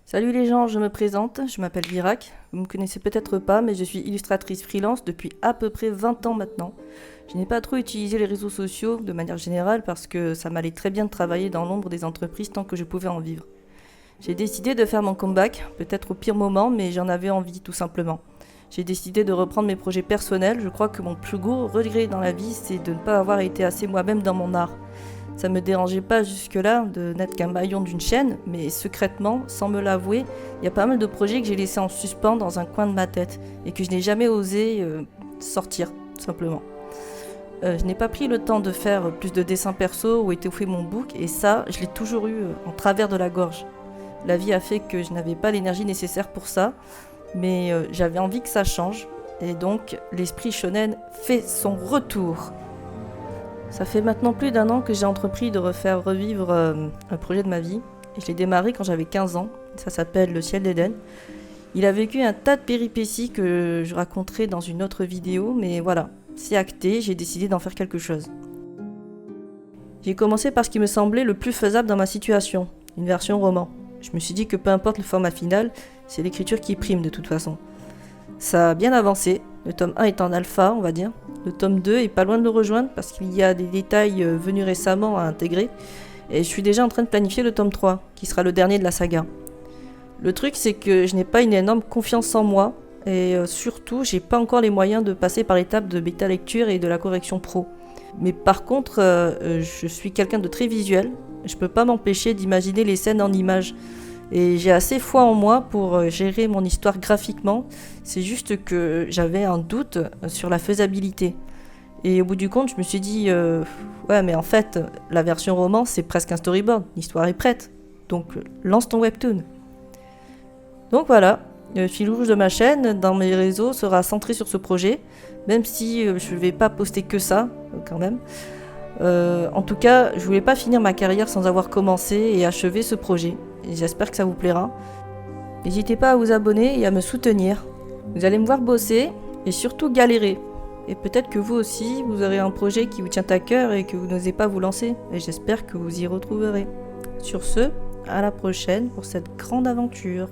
Salut les gens, je me présente, je m'appelle Virac. Vous me connaissez peut-être pas, mais je suis illustratrice freelance depuis à peu près 20 ans maintenant. Je n'ai pas trop utilisé les réseaux sociaux de manière générale parce que ça m'allait très bien de travailler dans l'ombre des entreprises tant que je pouvais en vivre. J'ai décidé de faire mon comeback, peut-être au pire moment, mais j'en avais envie tout simplement. J'ai décidé de reprendre mes projets personnels. Je crois que mon plus gros regret dans la vie, c'est de ne pas avoir été assez moi-même dans mon art. Ça me dérangeait pas jusque-là de n'être qu'un maillon d'une chaîne, mais secrètement, sans me l'avouer, il y a pas mal de projets que j'ai laissés en suspens dans un coin de ma tête et que je n'ai jamais osé sortir, tout simplement. Je n'ai pas pris le temps de faire plus de dessins perso ou étoffer mon book, et ça, je l'ai toujours eu en travers de la gorge. La vie a fait que je n'avais pas l'énergie nécessaire pour ça, mais j'avais envie que ça change, et donc l'esprit shonen fait son retour. Ça fait maintenant plus d'un an que j'ai entrepris de refaire revivre un projet de ma vie. Et je l'ai démarré quand j'avais 15 ans. Ça s'appelle Le Ciel d'Éden. Il a vécu un tas de péripéties que je raconterai dans une autre vidéo, mais voilà, c'est acté, j'ai décidé d'en faire quelque chose. J'ai commencé par ce qui me semblait le plus faisable dans ma situation, une version roman. Je me suis dit que peu importe le format final, c'est l'écriture qui prime de toute façon. Ça a bien avancé, le tome 1 est en alpha, on va dire. Le tome 2 est pas loin de le rejoindre parce qu'il y a des détails venus récemment à intégrer. Et je suis déjà en train de planifier le tome 3, qui sera le dernier de la saga. Le truc, c'est que je n'ai pas une énorme confiance en moi, et surtout, j'ai pas encore les moyens de passer par l'étape de bêta lecture et de la correction pro. Mais par contre, je suis quelqu'un de très visuel, je peux pas m'empêcher d'imaginer les scènes en images. Et j'ai assez foi en moi pour gérer mon histoire graphiquement, c'est juste que j'avais un doute sur la faisabilité. Et au bout du compte, je me suis dit, ouais mais en fait, la version roman c'est presque un storyboard, l'histoire est prête, donc lance ton webtoon. Donc voilà, le fil rouge de ma chaîne, dans mes réseaux, sera centré sur ce projet, même si je vais pas poster que ça, quand même. En tout cas, je voulais pas finir ma carrière sans avoir commencé et achevé ce projet. Et j'espère que ça vous plaira. N'hésitez pas à vous abonner et à me soutenir. Vous allez me voir bosser et surtout galérer. Et peut-être que vous aussi, vous aurez un projet qui vous tient à cœur et que vous n'osez pas vous lancer. Et j'espère que vous y retrouverez. Sur ce, à la prochaine pour cette grande aventure.